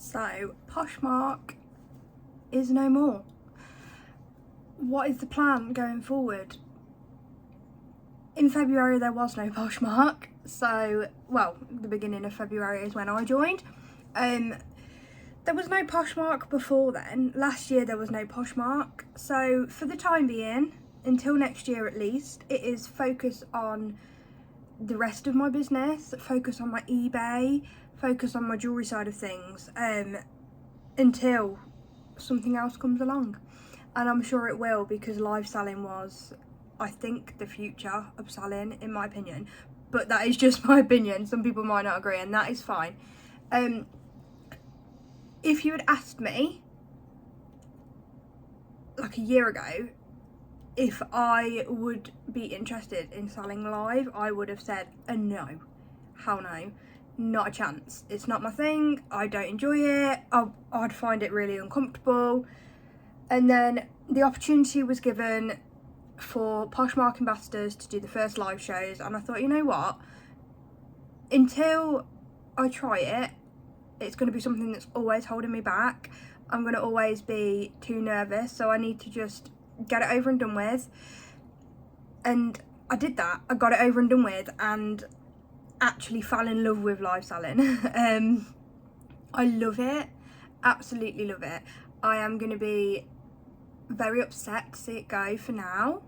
So, Poshmark is no more. What is the plan going forward? In February there was no Poshmark, so, well, the beginning of February is when I joined. There was no Poshmark before then. Last year there was no Poshmark, so for the time being, until next year at least, it is focus on the rest of my business, focus on my eBay, focus on my jewellery side of things, until something else comes along. And I'm sure it will, because live selling was, I think, the future of selling, in my opinion. But that is just my opinion. Some people might not agree, and that is fine. If you had asked me, like a year ago, if I would be interested in selling live, I would have said no. Hell no. Not a chance. It's not my thing. I don't enjoy it. I'd find it really uncomfortable. And then the opportunity was given for Poshmark ambassadors to do the first live shows, and I thought, you know what? Until I try it, it's going to be something that's always holding me back. I'm going to always be too nervous, so I need to just get it over and done with. And I did that. I got it over and done with, and actually fell in love with live selling. I love it. Absolutely love it. I am going to be very upset to see it go for now.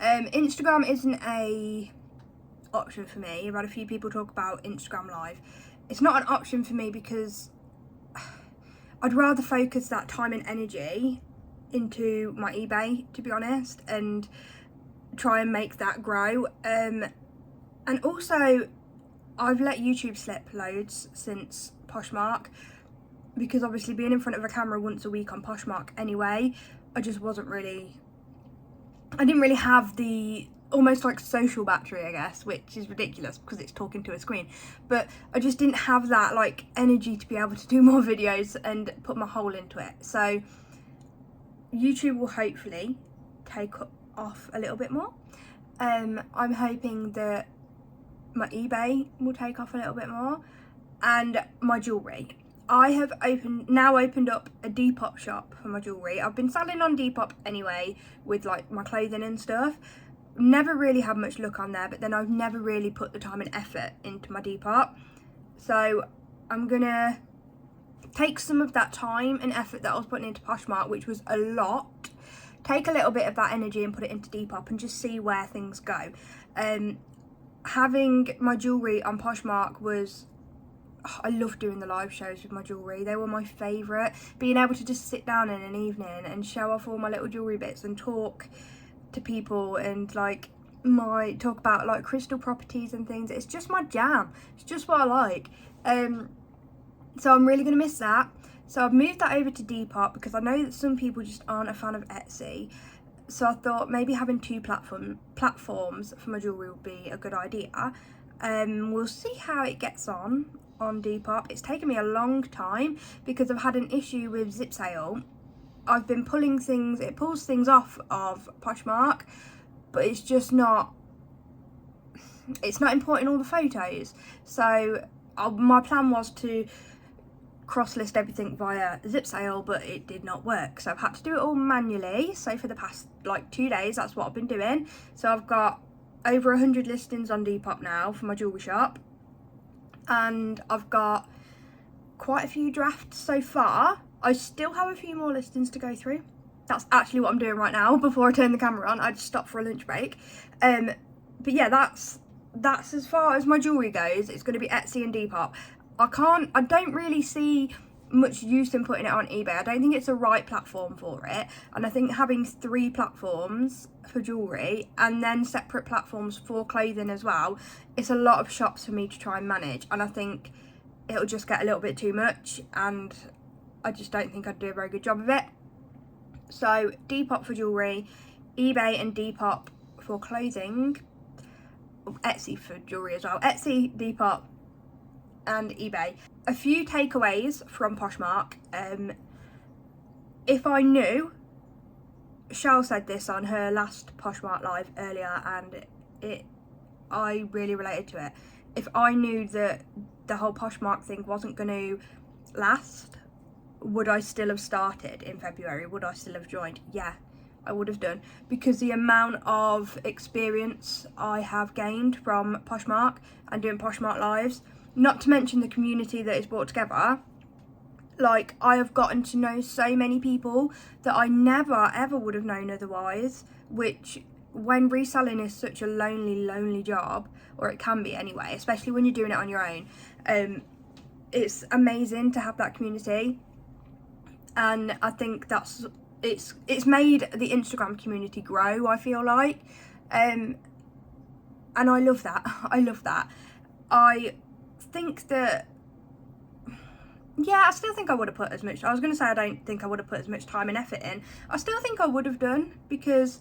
Instagram isn't a option for me. I've had a few people talk about Instagram live. It's not an option for me because I'd rather focus that time and energy into my eBay, to be honest, and try and make that grow. And also, I've let YouTube slip loads since Poshmark, because obviously being in front of a camera once a week on Poshmark anyway, I didn't really have the almost like social battery, I guess, which is ridiculous because it's talking to a screen, but I just didn't have that like energy to be able to do more videos and put my whole into it. So YouTube will hopefully take off a little bit more. I'm hoping that my eBay will take off a little bit more, and my jewellery. I have opened up a Depop shop for my jewellery. I've been selling on Depop anyway with like my clothing and stuff. Never really had much luck on there, but then I've never really put the time and effort into my Depop. So I'm gonna take some of that time and effort that I was putting into Poshmark, which was a lot, take a little bit of that energy and put it into Depop and just see where things go. Having my jewellery on Poshmark was, I love doing the live shows with my jewellery. They were my favourite. Being able to just sit down in an evening and show off all my little jewellery bits and talk to people and like talk about like crystal properties and things. It's just my jam. It's just what I like. So I'm really going to miss that. So I've moved that over to Depop because I know that some people just aren't a fan of Etsy. So I thought maybe having two platforms for my jewellery would be a good idea. We'll see how it gets on Depop. It's taken me a long time because I've had an issue with Zip Sale. I've been pulling things, it pulls things off of Poshmark, but it's just not, it's not importing all the photos. So my plan was to cross-list everything via Zip Sale, but it did not work. So I've had to do it all manually. So for the past like 2 days, that's what I've been doing. So I've got over 100 listings on Depop now for my jewellery shop. And I've got quite a few drafts so far. I still have a few more listings to go through. That's actually what I'm doing right now before I turn the camera on. I just stopped for a lunch break. But yeah, that's as far as my jewellery goes. It's going to be Etsy and Depop. I don't really see much use in putting it on eBay. I don't think it's the right platform for it. And I think having 3 platforms for jewellery and then separate platforms for clothing as well, it's a lot of shops for me to try and manage. And I think it'll just get a little bit too much, and I just don't think I'd do a very good job of it. So Depop for jewellery, eBay and Depop for clothing, Etsy for jewellery as well. Etsy, Depop and eBay. A few takeaways from Poshmark. If I knew, Shell said this on her last Poshmark live earlier, and I really related to it. If I knew that the whole Poshmark thing wasn't going to last, would I still have started in February? Would I still have joined? Yeah, I would have done, because the amount of experience I have gained from Poshmark and doing Poshmark lives, not to mention the community that is brought together. Like, I have gotten to know so many people that I never ever would have known otherwise, which, when reselling is such a lonely job, or it can be anyway, especially when you're doing it on your own, it's amazing to have that community. And I think that's it's made the Instagram community grow, I feel like, and I love that. I love that. I think that, yeah, I still think I would have put as much, I was going to say I don't think I would have put as much time and effort in. I still think I would have done, because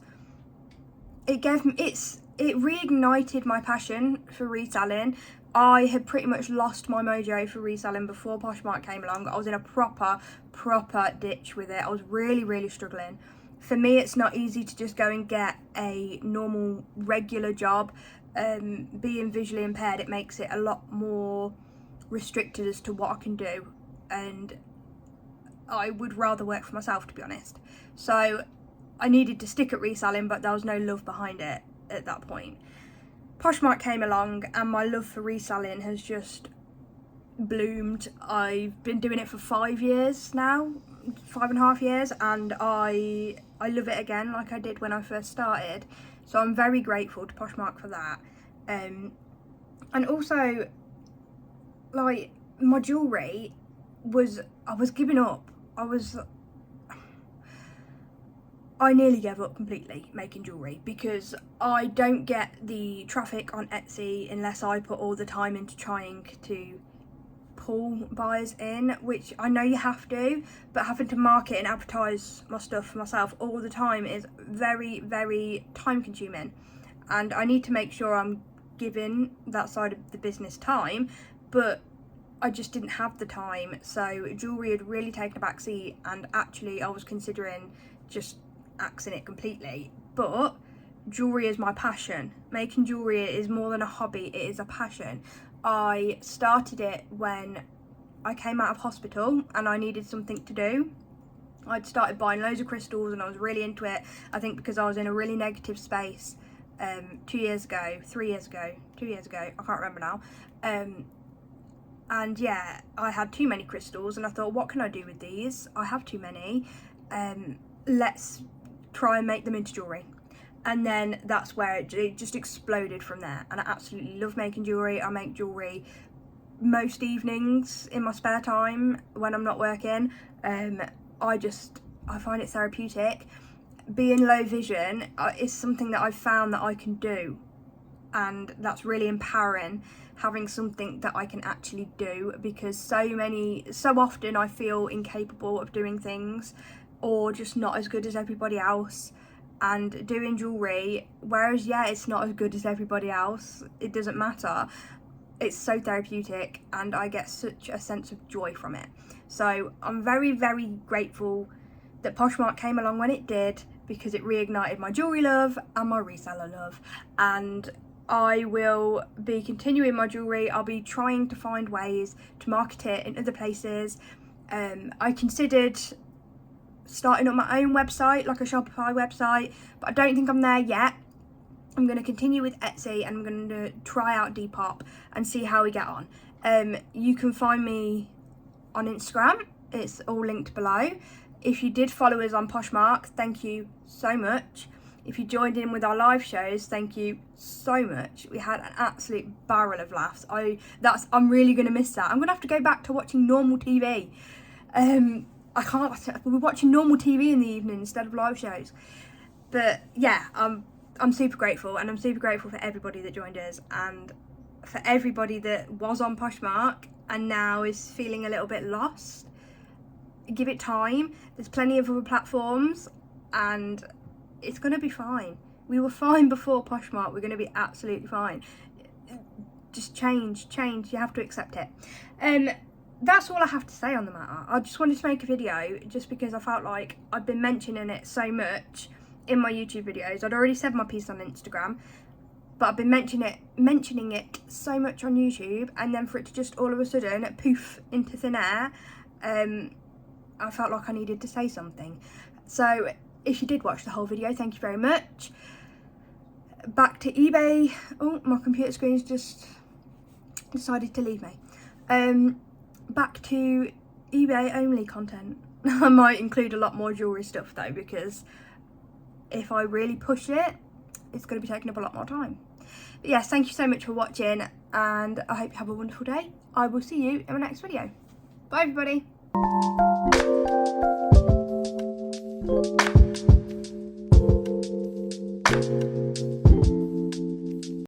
it gave me, it reignited my passion for reselling. I had pretty much lost my mojo for reselling before Poshmark came along. I was in a proper ditch with it. I was really struggling. For me, it's not easy to just go and get a normal regular job. Being visually impaired, it makes it a lot more restricted as to what I can do, and I would rather work for myself, to be honest. So I needed to stick at reselling, but there was no love behind it at that point. Poshmark came along and my love for reselling has just bloomed. I've been doing it for 5 years now, 5.5 years, and I love it again like I did when I first started. So I'm very grateful to Poshmark for that. And also, like, my jewellery I was giving up. I nearly gave up completely making jewellery, because I don't get the traffic on Etsy unless I put all the time into trying to pull buyers in, which I know you have to, but having to market and advertise my stuff for myself all the time is very time consuming, and I need to make sure I'm giving that side of the business time, but I just didn't have the time. So jewellery had really taken a back seat, and actually I was considering just axing it completely. But jewellery is my passion. Making jewellery is more than a hobby, it is a passion. I started it when I came out of hospital and I needed something to do. I'd started buying loads of crystals and I was really into it. I think because I was in a really negative space 2 years ago, 3 years ago, 2 years ago, I can't remember now. And yeah, I had too many crystals and I thought, what can I do with these? I have too many. Let's try and make them into jewellery. And then that's where it just exploded from there. And I absolutely love making jewellery. I make jewellery most evenings in my spare time when I'm not working. I find it therapeutic. Being low vision is something that I've found that I can do, and that's really empowering, having something that I can actually do, because so often I feel incapable of doing things, or just not as good as everybody else. And doing jewellery, whereas yeah, it's not as good as everybody else, it doesn't matter, it's so therapeutic and I get such a sense of joy from it. So I'm very grateful that Poshmark came along when it did, because it reignited my jewellery love and my reseller love. And I will be continuing my jewellery. I'll be trying to find ways to market it in other places. I considered starting up my own website, like a Shopify website, but I don't think I'm there yet. I'm going to continue with Etsy and I'm going to try out Depop and see how we get on. You can find me on Instagram, it's all linked below. If you did follow us on Poshmark, thank you so much. If you joined in with our live shows, thank you so much. We had an absolute barrel of laughs. I'm really going to miss that. I'm going to have to go back to watching normal TV. We're watching normal TV in the evening instead of live shows. But yeah, I'm super grateful, and I'm super grateful for everybody that joined us, and for everybody that was on Poshmark and now is feeling a little bit lost. Give it time. There's plenty of other platforms and it's going to be fine. We were fine before Poshmark. We're going to be absolutely fine. Just change. You have to accept it. That's all I have to say on the matter. I just wanted to make a video just because I felt like I'd been mentioning it so much in my YouTube videos. I'd already said my piece on Instagram. but I've been mentioning it so much on YouTube, and then for it to just all of a sudden poof into thin air, I felt like I needed to say something. So if you did watch the whole video, thank you very much. Back to eBay. Oh, my computer screen's just decided to leave me. Back to eBay only content. I might include a lot more jewellery stuff though, because if I really push it, it's going to be taking up a lot more time. But yes, thank you so much for watching, and I hope you have a wonderful day. I will see you in my next video. Bye everybody.